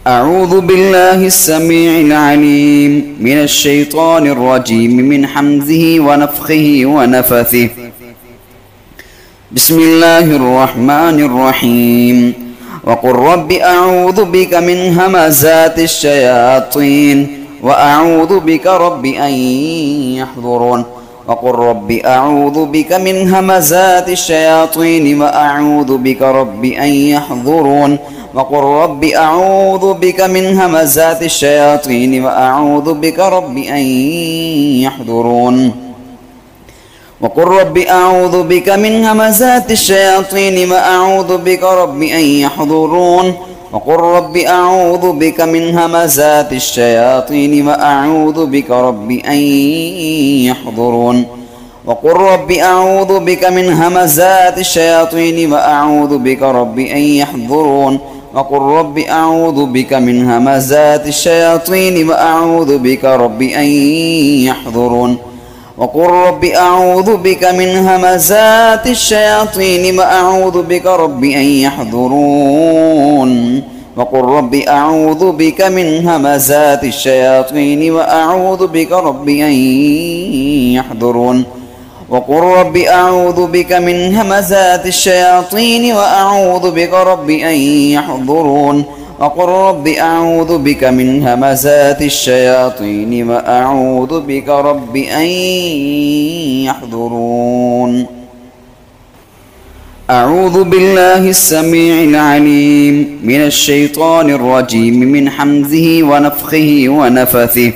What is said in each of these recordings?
أعوذ بالله السميع العليم من الشيطان الرجيم من حمزه ونفخه ونفثه. بسم الله الرحمن الرحيم. وقل رب أعوذ بك من همزات الشياطين وأعوذ بك رب أن يحضرون. وقل رب أعوذ بك من همزات الشياطين وأعوذ بك رب أن يحضرون. وقل رب أعوذ بك من همزات الشياطين وأعوذ بك رب أن يحضرون. وقل رب أعوذ بك من همزات الشياطين وأعوذ بك رب أن يحضرون. وقل رب أعوذ بك من همزات الشياطين وأعوذ بك رب أن يحضرون. وقل رب أعوذ بك من همزات الشياطين وأعوذ بك رب أن يحضرون. وقل رب أعوذ بك من همزات الشياطين وأعوذ بك رب أن يحضرون. وقل رب أعوذ بك من همزات الشياطين وأعوذ بك رب أن يحضرون. وقل رب أعوذ بك من همزات الشياطين وأعوذ بك رب أن يحضرون. وقل رب أعوذ بك من همزات الشياطين وأعوذ بك رب أن يحضرون. وقل رب أعوذ بك من همزات الشياطين وأعوذ بك رب أن يحضرون. أعوذ بالله السميع العليم من الشيطان الرجيم من حمزه ونفخه ونفثه.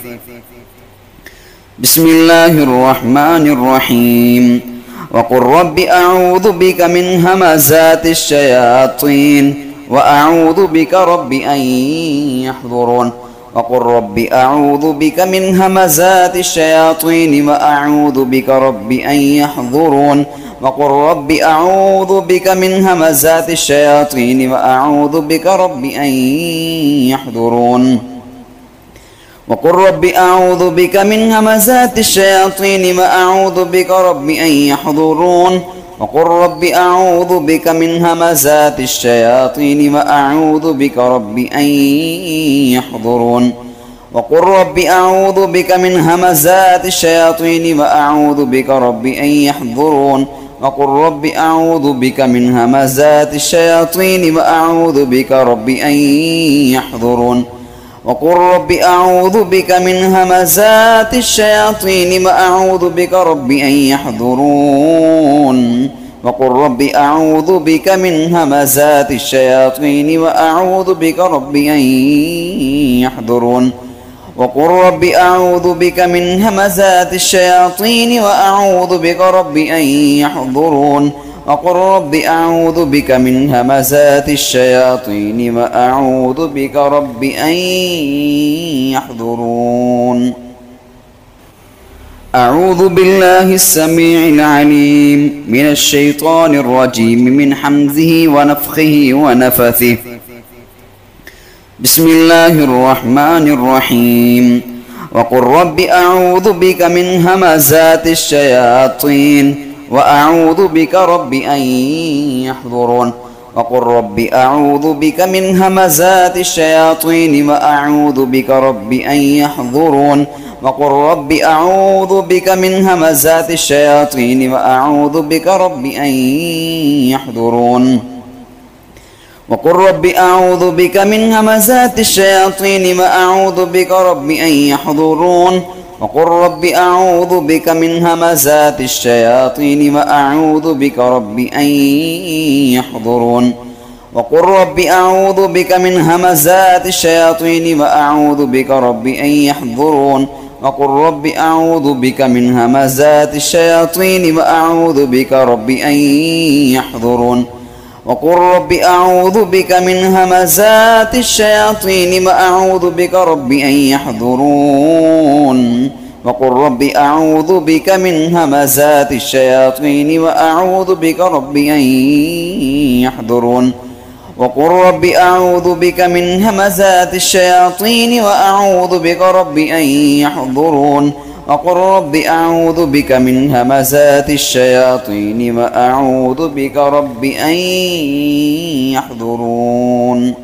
بسم الله الرحمن الرحيم. وقل رب أعوذ بك من همزات الشياطين وأعوذ بك رب أن يحضرون. وقل رب أعوذ بك من همزات الشياطين وأعوذ بك رب أن يحضرون. وقل رب أعوذ بك من همزات الشياطين وأعوذ بك رب أن يحضرون. وقل رب أعوذ بك من همزات الشياطين وأعوذ بك رب أن يحضرون. وقل رب أعوذ بك من همزات الشياطين وأعوذ بك رب أن يحضرون. وقل رب أعوذ بك من همزات الشياطين وأعوذ بك رب أن يحضرون. وقل رب أعوذ بك من همزات الشياطين وأعوذ بك رب أن يحضرون. وقل رب أعوذ بك من همزات الشياطين وأعوذ بك رب أن يحضرون. وقل رب أعوذ بك من همزات الشياطين وأعوذ بك رب أن يحضرون. وقل رب أعوذ بك من همزات الشياطين وأعوذ بك رب أن يحضرون. وقل رب أعوذ بك من همزات الشياطين وأعوذ بك رب أن يحضرون. أعوذ بالله السميع العليم من الشيطان الرجيم من حمزه ونفخه ونفثه. بسم الله الرحمن الرحيم. وقل رب أعوذ بك من همزات الشياطين وأعوذ بك رب أن يحضرون. وقل رب أعوذ بك من همزات الشياطين وأعوذ بك رب أن يحضرون. وقل رب أعوذ بك من همزات الشياطين وأعوذ بك رب أن يحضرون. وقل رب أعوذ بك من همزات الشياطين وأعوذ بك رب أن يحضرون. وقل رب أعوذ بك من همزات الشياطين وأعوذ بك رب أن يحضرون. وقل رب أعوذ بك من همزات الشياطين وأعوذ بك رب أن يحضرون. وقل رب أعوذ بك من همزات الشياطين وأعوذ بك رب أن يحضرون. وقل رب أعوذ بك من همزات الشياطين وأعوذ بك رب أن يحضرون. وقل رب أعوذ بك من همزات الشياطين وأعوذ بك رب أن يحضرون. وقل رب أعوذ بك من همزات الشياطين وأعوذ بك رب أن يحضرون. وقل رب أعوذ بك من همزات الشياطين وأعوذ بك رب أن يحضرون.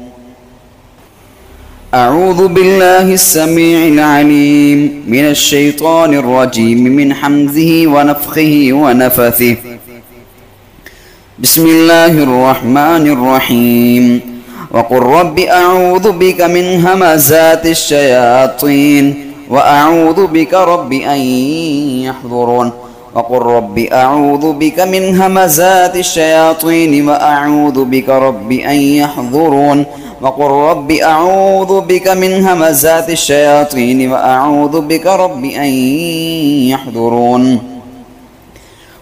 أعوذ بالله السميع العليم من الشيطان الرجيم من حمزه ونفخه ونفثه. بسم الله الرحمن الرحيم. وقل رب أعوذ بك من همزات الشياطين وأعوذ بك رب أن يحضرون. وقل رب أعوذ بك من همزات الشياطين وأعوذ بك رب أن يحضرون. وقل رب أعوذ بك من همزات الشياطين وأعوذ بك رب أن يحضرون.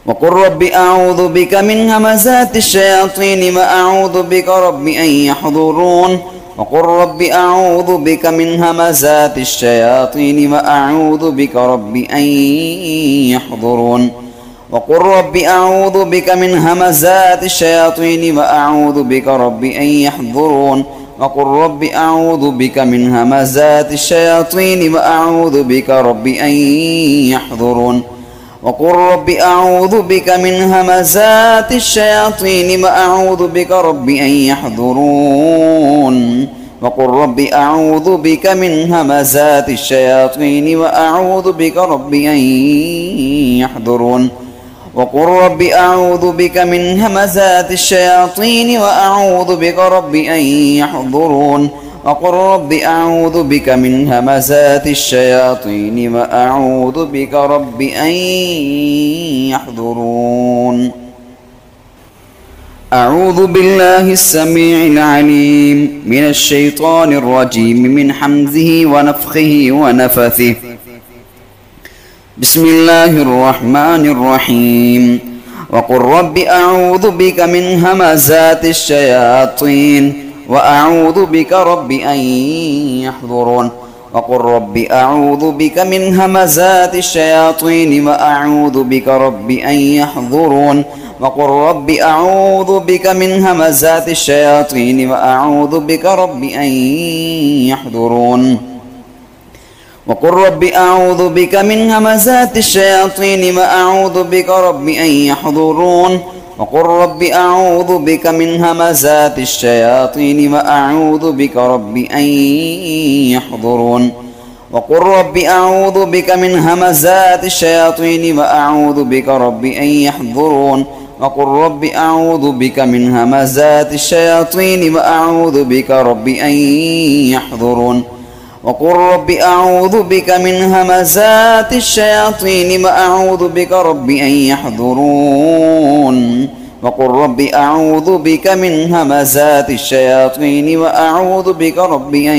وقل رب أعوذ بك من همزات الشياطين وأعوذ بك رب أن يحضرون. وقل رب أعوذ بك من همزات الشياطين وأعوذ بك رب أن يحضرون. وقل رب أعوذ بك من همزات الشياطين وأعوذ بك رب أن يحضرون. وقل رب أعوذ بك من همزات الشياطين وأعوذ بك رب أن يحضرون. وقل رب أعوذ بك من همزات الشياطين وأعوذ بك رب أن يحضرون. وقل رب أعوذ بك من همزات الشياطين وأعوذ بك رب أن يحضرون. وقل رب أعوذ بك من همزات الشياطين وأعوذ بك رب أن يحضرون. وقل رب أعوذ بك من همزات الشياطين وأعوذ بك رب أن يحضرون. أعوذ بالله السميع العليم من الشيطان الرجيم من حمزه ونفخه ونفثه. بسم الله الرحمن الرحيم. وقل رب أعوذ بك من همزات الشياطين وأعوذ بك رب أن يحضرون. وقل رب أعوذ بك من همزات الشياطين وأعوذ بك رب أن يحضرون. وقل رب أعوذ بك من همزات الشياطين وأعوذ بك رب أن يحضرون. وقل رب أعوذ بك من همزات الشياطين وأعوذ بك رب أن يحضرون. وقل رب أعوذ بك من همزات الشياطين وأعوذ بك رب أن يحضرون. وقل رب أعوذ بك من همزات الشياطين وأعوذ بك رب أن يحضرون. وقل رب أعوذ بك من همزات الشياطين وأعوذ بك رب أن يحضرون. وقل رب أعوذ بك من همزات الشياطين وأعوذ بك رب أن يحضرون. وقل رب أعوذ بك من همزات الشياطين وأعوذ بك رب أن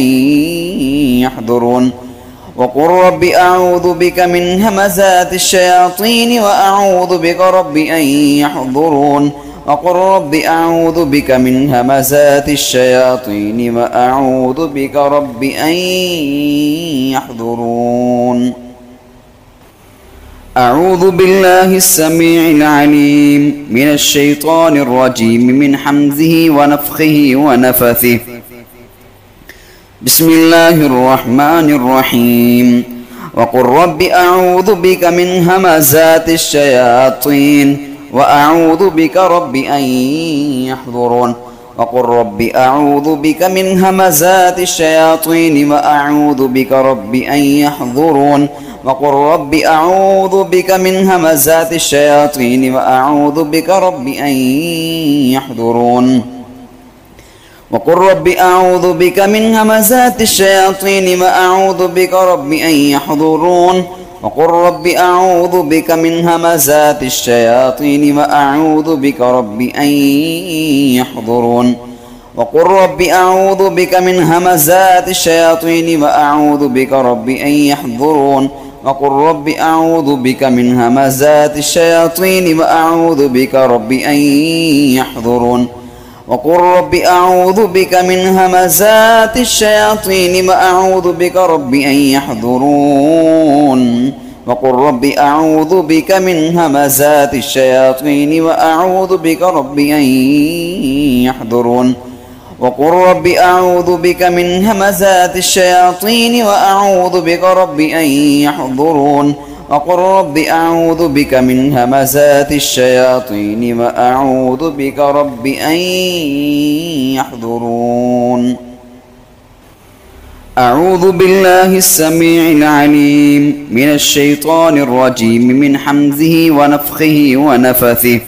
يحضرون. وقل رب أعوذ بك من همزات الشياطين وأعوذ بك رب أن يحضرون. وقل رب أعوذ بك من همزات الشياطين وأعوذ بك رب أن يحضرون. أعوذ بالله السميع العليم من الشيطان الرجيم من حمزه ونفخه ونفثه. بسم الله الرحمن الرحيم. وقل رب أعوذ بك من همزات الشياطين وأعوذ بك رب أن يحضرون. وقل رب أعوذ بك من همزات الشياطين وأعوذ بك رب أن يحضرون. وقل رب أعوذ بك من همزات الشياطين وأعوذ بك رب أن يحضرون. وقل رب أعوذ بك من همزات الشياطين وأعوذ بك رب أن يحضرون. وقل رب أعوذ بك من همزات الشياطين وأعوذ بك رب أن يحضرون. وقل رب أعوذ بك من همزات الشياطين وأعوذ بك رب أن يحضرون. وقل رب أعوذ بك من همزات الشياطين وأعوذ بك رب أن يحضرون. وقل رب أعوذ بك من همزات الشياطين وأعوذ بك رب أن يحضرون. وقل رب أعوذ بك من همزات الشياطين وأعوذ بك رب أن يحضرون. وقل رب أعوذ بك من همزات الشياطين وأعوذ بك رب أن يحضرون. وقل رب أعوذ بك من همزات الشياطين وأعوذ بك رب أن يحضرون. أعوذ بالله السميع العليم من الشيطان الرجيم من حمزه ونفخه ونفثه.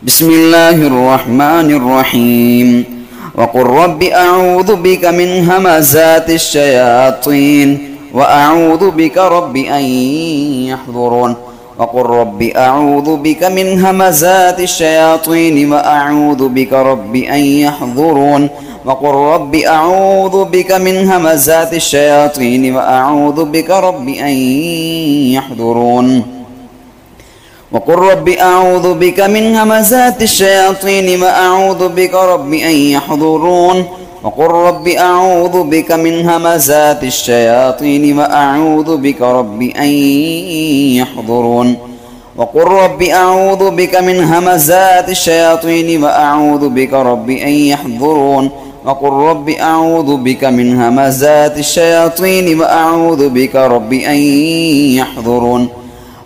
بسم الله الرحمن الرحيم. وقل رب أعوذ بك من همزات الشياطين وأعوذ بك رب أن يحضرون. وقل رب أعوذ بك من همزات الشياطين وأعوذ بك رب أن يحضرون. وقل رب أعوذ بك من همزات الشياطين وأعوذ بك رب أن يحضرون. وقل رب أعوذ بك من همزات الشياطين وأعوذ بك رب أن يحضرون. وقل رب أعوذ بك من همزات الشياطين وأعوذ بك رب أن يحضرون. وقل رب أعوذ بك من همزات الشياطين وأعوذ بك رب أن يحضرون. وقل رب أعوذ بك من همزات الشياطين وأعوذ بك رب أن يحضرون.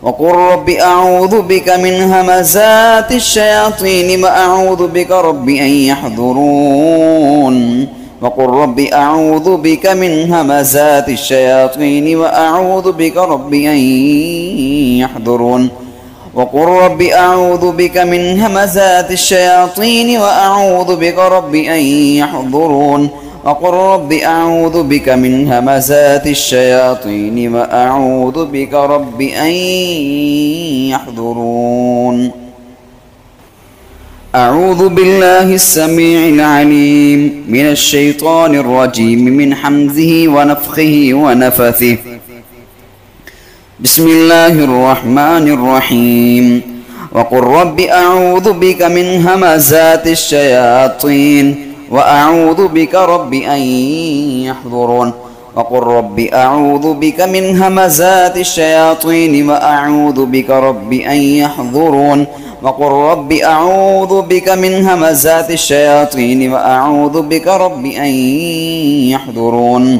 وقل رب أعوذ بك من همزات الشياطين وأعوذ بك رب أن يحضرون. وقل رب أعوذ بك من همزات الشياطين وأعوذ بك رب أن يحضرون. وقل رب أعوذ بك من همزات الشياطين وأعوذ بك رب أن يحضرون. وقل رب أعوذ بك من همزات الشياطين وأعوذ بك رب أن يحضرون. أعوذ بالله السميع العليم من الشيطان الرجيم من حمزه ونفخه ونفثه. بسم الله الرحمن الرحيم. وقل رب أعوذ بك من همزات الشياطين وأعوذ بك رب أن يحضرون. وقل رب أعوذ بك من همزات الشياطين وأعوذ بك رب أن يحضرون. وقل رب أعوذ بك من همزات الشياطين وأعوذ بك رب أن يحضرون.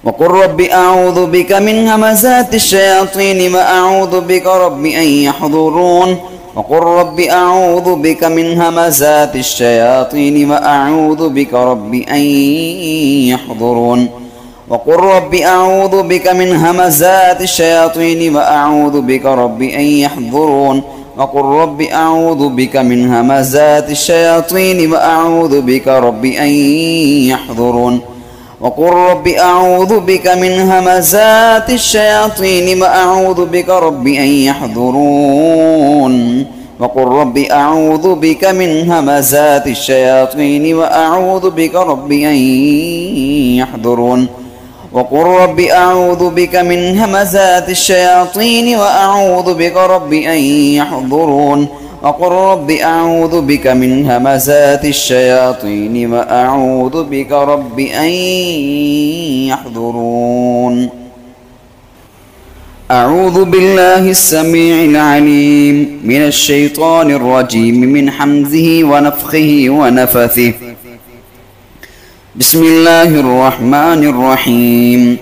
وقل رب أعوذ بك من همزات الشياطين وأعوذ بك رب أن يحضرون. وقل رب أعوذ بك من همزات الشياطين وأعوذ بك رب أن يحضرون. وقل رب أعوذ بك من همزات الشياطين وأعوذ بك رب أن يحضرون. وقل رب أعوذ بك من همزات الشياطين وأعوذ بك رب أن يحضرون. وقل رب أعوذ بك من همزات الشياطين وأعوذ بك رب أن يحضرون. وقل رب أعوذ بك من همزات الشياطين وأعوذ بك رب أن يحضرون. وقل رب أعوذ بك من همزات الشياطين وأعوذ بك رب أن يحضرون. وقل رب أعوذ بك من همزات الشياطين وأعوذ بك رب أن يحضرون. أعوذ بالله السميع العليم من الشيطان الرجيم من حمزه ونفخه ونفثه. بسم الله الرحمن الرحيم.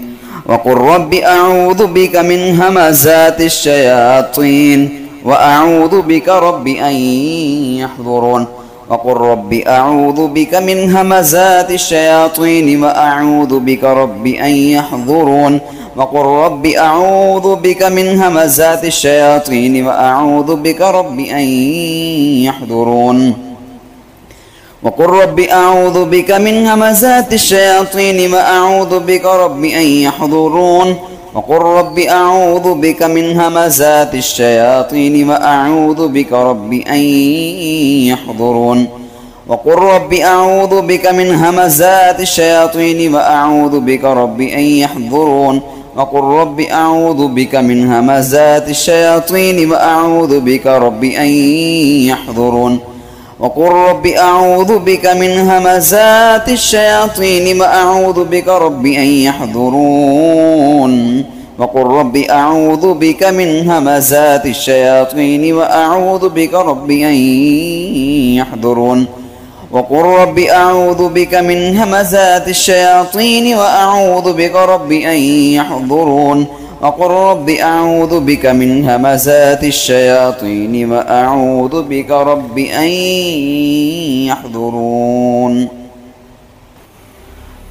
وقل رب أعوذ بك من همزات الشياطين وأعوذ بك رب أن يحضرون. وقل رب أعوذ بك من همزات الشياطين وأعوذ بك رب أن يحضرون. وقل رب أعوذ بك من همزات الشياطين وأعوذ بك رب أن يحضرون. وقل رب أعوذ بك من همزات الشياطين وأعوذ بك رب أن يحضرون. وقل رب أعوذ بك من همزات الشياطين وأعوذ بك رب أن يحضرون. وقل رب أعوذ بك من همزات الشياطين وأعوذ بك رب أن يحضرون. وقل رب أعوذ بك من همزات الشياطين وأعوذ بك رب أن يحضرون. وقل رب أعوذ بك من همزات الشياطين وأعوذ بك رب أن يحضرون. وقل رب أعوذ بك من همزات الشياطين وأعوذ بك رب أن يحضرون. وقل رب أعوذ بك من همزات الشياطين وأعوذ بك رب أن يحضرون. وقل رب أعوذ بك من همزات الشياطين وأعوذ بك رب أن يحضرون.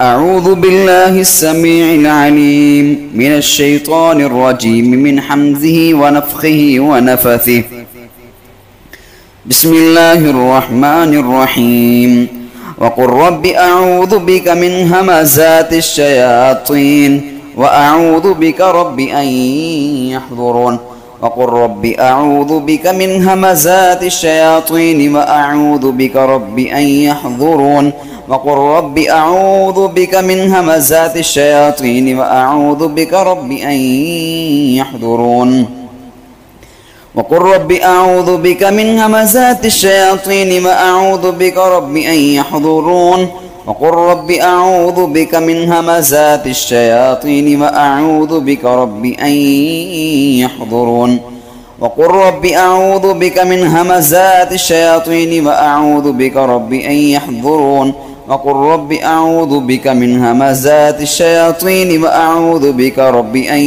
أعوذ بالله السميع العليم من الشيطان الرجيم من حمزه ونفخه ونفثه. بسم الله الرحمن الرحيم. وقل رب أعوذ بك من همزات الشياطين وأعوذ بك رب أن يحضرون. وقل رب أعوذ بك من همزات الشياطين وأعوذ بك رب أن يحضرون. وقل رب أعوذ بك من همزات الشياطين وأعوذ بك رب أن يحضرون. وقل رب أعوذ بك من همزات الشياطين وأعوذ بك رب أن يحضرون. وقل رب أعوذ بك من همزات الشياطين وأعوذ بك رب أن يحضرون. وقل رب أعوذ بك من همزات الشياطين وأعوذ بك رب أن يحضرون. وقل رب أعوذ بك من همزات الشياطين وأعوذ بك رب أن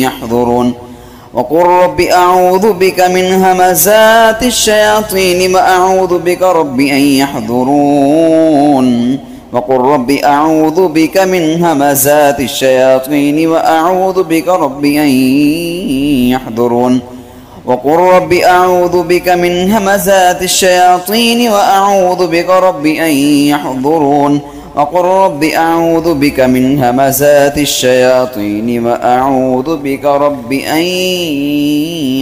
يحضرون. وقل رب أعوذ بك من همزات الشياطين وأعوذ بك رب أن يحضرون. وقل رب أعوذ بك من همزات الشياطين وأعوذ بك رب أن يحضرون. وقل رب أعوذ بك من همزات الشياطين وأعوذ بك رب أن يحضرون. وقل رب أعوذ بك من همزات الشياطين وأعوذ بك رب أن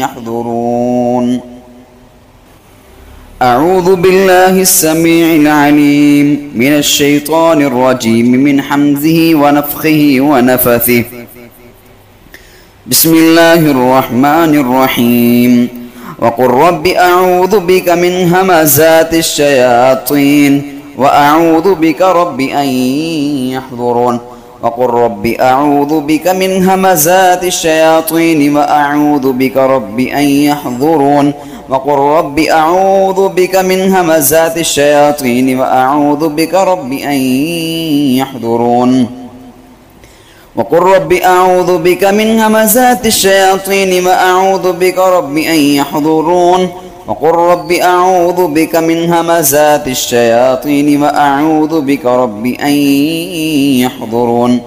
يحضرون. أعوذ بالله السميع العليم من الشيطان الرجيم من حمزه ونفخه ونفثه. بسم الله الرحمن الرحيم. وقل رب أعوذ بك من همزات الشياطين وأعوذ بك رب أن يحضرون. وقل رب أعوذ بك من همزات الشياطين وأعوذ بك رب أن يحضرون. وقل رب أعوذ بك من همزات الشياطين وأعوذ بك رب أن يحضرون. وقل رب أعوذ بك من همزات الشياطين وأعوذ بك رب أن يحضرون. وقل رب أعوذ بك من همزات الشياطين وأعوذ بك رب أن يحضرون.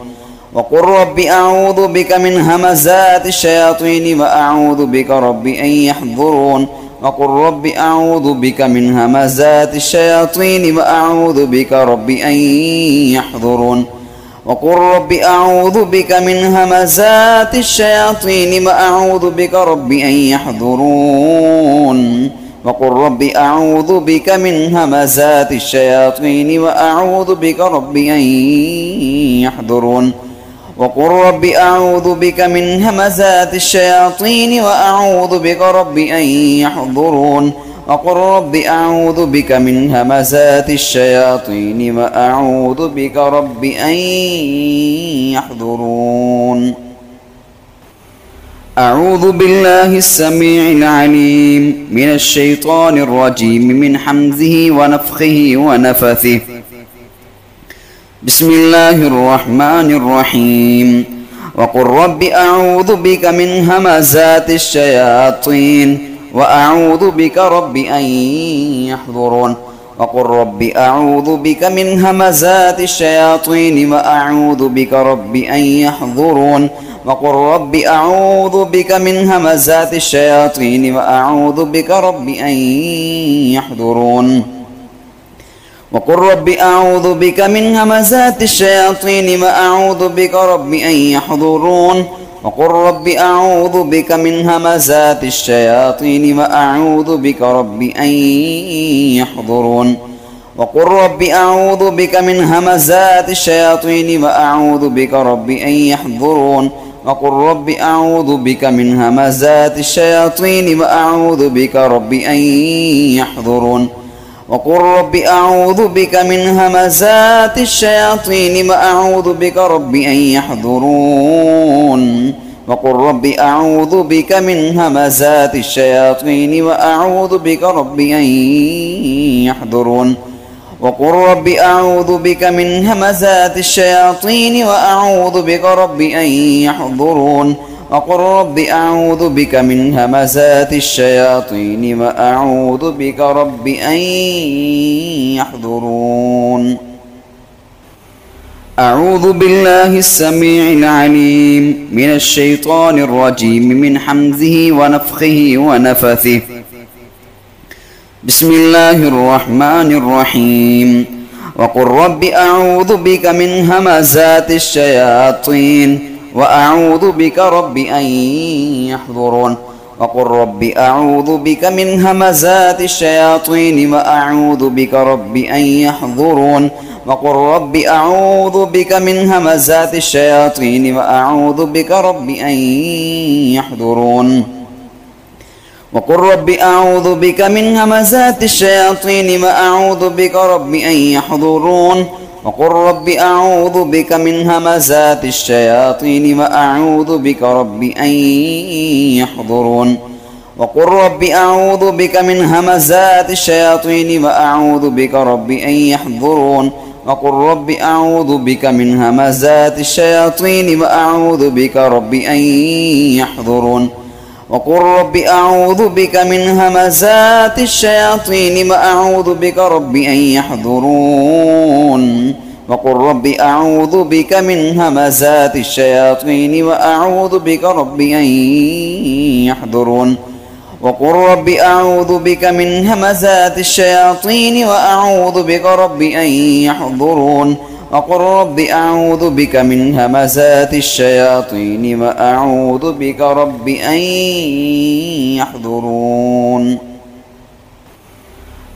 وقل رب أعوذ بك من همزات الشياطين وأعوذ بك رب أن يحضرون. وقل رب أعوذ بك من همزات الشياطين وأعوذ بك رب أن يحضرون. وقل رب أعوذ بك من همزات الشياطين وأعوذ بك رب أن يحضرون. وقل رب أعوذ بك من همزات الشياطين وأعوذ بك رب أن يحضرون. وقل رب أعوذ بك من همزات الشياطين وأعوذ بك رب أن يحضرون. وقل رب أعوذ بك من همزات الشياطين وأعوذ بك رب أن يحضرون. أعوذ بالله السميع العليم من الشيطان الرجيم من حمزه ونفخه ونفثه. بسم الله الرحمن الرحيم. وقل رب أعوذ بك من همزات الشياطين وأعوذ بك رب أن يحضرون. وقل رب أعوذ بك من همزات الشياطين وأعوذ بك رب أن يحضرون. وقل رب أعوذ بك من همزات الشياطين وأعوذ بك رب أن يحضرون. وقل رب أعوذ بك من همزات الشياطين وأعوذ بك رب أن يحضرون. وقل رب أعوذ بك من همزات الشياطين وأعوذ بك رب أن يحضرون. وقل رب أعوذ بك من همزات الشياطين وأعوذ بك رب أن يحضرون. وقل رب أعوذ بك من همزات الشياطين وأعوذ بك رب أن يحضرون. وقل رب أعوذ بك من همزات الشياطين وأعوذ بك رب أن يحضرون. وقل رب أعوذ بك من همزات الشياطين وأعوذ بك رب أن يحضرون. وقل رب أعوذ بك من همزات الشياطين وأعوذ بك رب أن يحضرون. وقل رب أعوذ بك من همزات الشياطين وأعوذ بك رب أن يحضرون. أعوذ بالله السميع العليم من الشيطان الرجيم من حمزه ونفخه ونفثه. بسم الله الرحمن الرحيم. وقل رب أعوذ بك من همزات الشياطين وأعوذ بك رب أن يحضرون. وقل رب أعوذ بك من همزات الشياطين وأعوذ بك رب أن يحضرون. وقل رب أعوذ بك من همزات الشياطين وأعوذ بك رب أن يحضرون. وقل رب أعوذ بك من همزات الشياطين وأعوذ بك رب أن يحضرون. وقل رب أعوذ بك من همزات الشياطين وأعوذ بك رب أن يحضرون. وقل رب أعوذ بك من همزات الشياطين وأعوذ بك رب أن يحضرون. وقل رب أعوذ بك من همزات الشياطين وأعوذ بك رب أن يحضرون. وقل رب أعوذ بك من همزات الشياطين وأعوذ بك رب أن يحضرون. وقل رب أعوذ بك من همزات الشياطين وأعوذ بك رب أن يحضرون. وقل رب أعوذ بك من همزات الشياطين وأعوذ بك رب أن يحضرون. وقل رب أعوذ بك من همزات الشياطين وأعوذ بك رب أن يحضرون.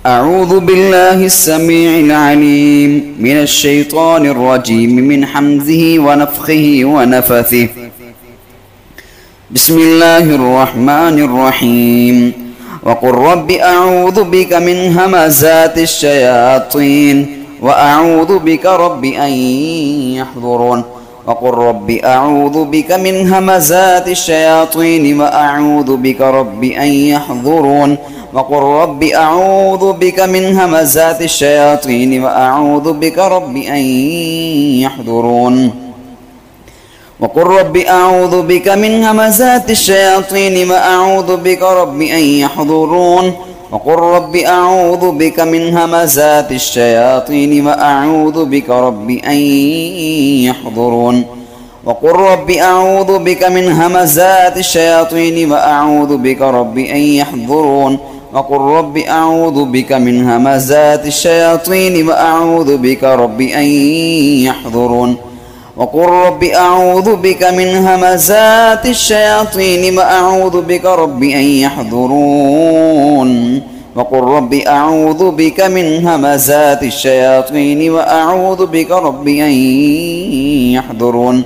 أعوذ بالله السميع العليم من الشيطان الرجيم من حمزه ونفخه ونفثه. بسم الله الرحمن الرحيم. وقل رب أعوذ بك من همزات الشياطين وأعوذ بك رب أن يحضرون. وقل رب أعوذ بك من همزات الشياطين وأعوذ بك رب أن يحضرون. وقل رب أعوذ بك من همزات الشياطين وأعوذ بك رب أن يحضرون. وقل رب أعوذ بك من همزات الشياطين وأعوذ بك رب أن يحضرون. وقل رب أعوذ بك من همزات الشياطين وأعوذ بك رب أن يحضرون. وقل رب أعوذ بك من همزات الشياطين وأعوذ بك رب أن يحضرون. وقل رب أعوذ بك من همزات الشياطين وأعوذ بك رب أن يحضرون. وقل رب أعوذ بك من همزات الشياطين وأعوذ بك رب أن يحضرون. وقل رب أعوذ بك من همزات الشياطين وأعوذ بك رب أن يحضرون.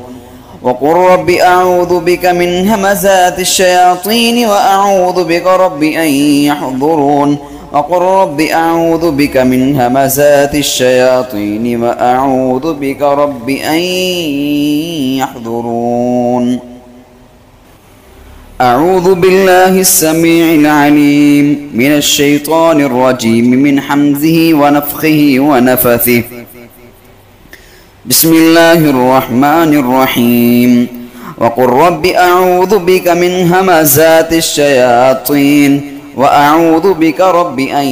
وقل رب أعوذ بك من همزات الشياطين وأعوذ بك رب أن يحضرون. وقل رب أعوذ بك من همزات الشياطين وأعوذ بك رب أن يحضرون. أعوذ بالله السميع العليم من الشيطان الرجيم من حمزه ونفخه ونفثه. بسم الله الرحمن الرحيم. وقل رب أعوذ بك من همزات الشياطين وأعوذ بك رب أن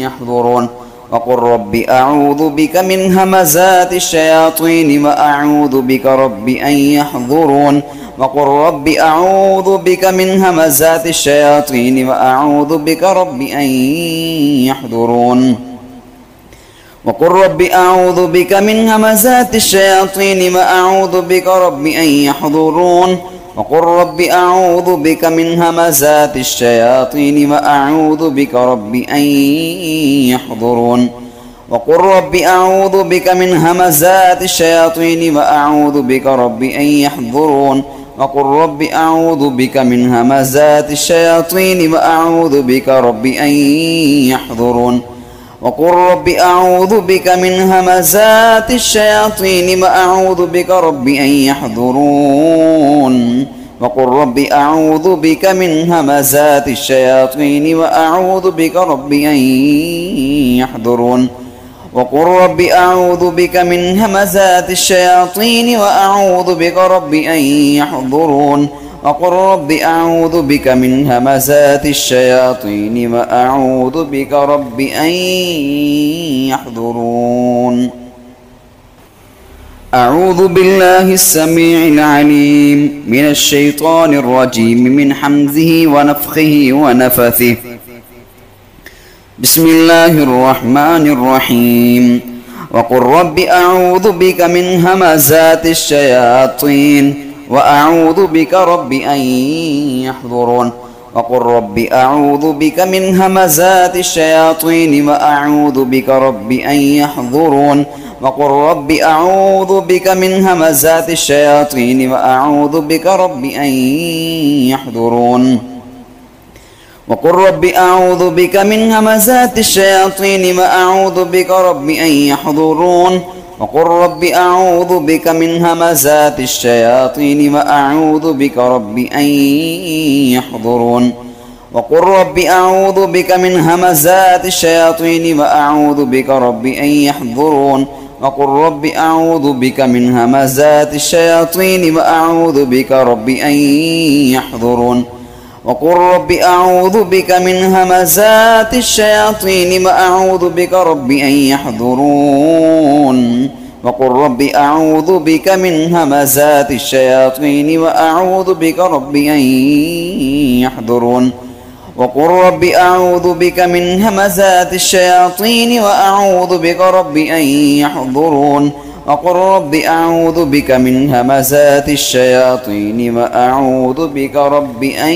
يحضرون. وقل رب أعوذ بك من همزات الشياطين وأعوذ بك رب أن يحضرون. وقل رب أعوذ بك من همزات الشياطين وأعوذ بك رب أن يحضرون. وقل رب أعوذ بك من همزات الشياطين وأعوذ بك رب أن يحضرون. وقل رب أعوذ بك من همزات الشياطين وأعوذ بك رب أن يحضرون. وقل رب أعوذ بك من همزات الشياطين وأعوذ بك رب أن يحضرون. وقل رب أعوذ بك من همزات الشياطين وأعوذ بك رب أن يحضرون. وقل رب أعوذ بك من همزات الشياطين وأعوذ بك رب أن يحضرون. وقل رب أعوذ بك من همزات الشياطين وأعوذ بك رب أن يحضرون. وقل رب أعوذ بك من همزات الشياطين وأعوذ بك رب أن يحضرون. وقل رب أعوذ بك من همزات الشياطين وأعوذ بك رب أن يحضرون. أعوذ بالله السميع العليم من الشيطان الرجيم من حمزه ونفخه ونفثه. بسم الله الرحمن الرحيم. وقل رب أعوذ بك من همزات الشياطين وأعوذ بك رب أن يحضرون. وقل رب أعوذ بك من همزات الشياطين وأعوذ بك رب أن يحضرون. وقل رب أعوذ بك من همزات الشياطين وأعوذ بك رب أن يحضرون. وقل رب أعوذ بك من همزات الشياطين وأعوذ بك رب أن يحضرون. وقل رب أعوذ بك من همزات الشياطين وأعوذ بك رب أن يحضرون. وقل رب أعوذ بك من همزات الشياطين وأعوذ بك رب أن يحضرون. وقل رب أعوذ بك من همزات الشياطين وأعوذ بك رب أن يحضرون. وقل رب أعوذ بك من همزات الشياطين وأعوذ بك رب أن يحضرون. وقل رب أعوذ بك من همزات الشياطين وأعوذ بك رب أن يحضرون. وقل رب أعوذ بك من همزات الشياطين وأعوذ بك رب أن يحضرون. وقل رب أعوذ بك من همزات الشياطين وأعوذ بك رب أن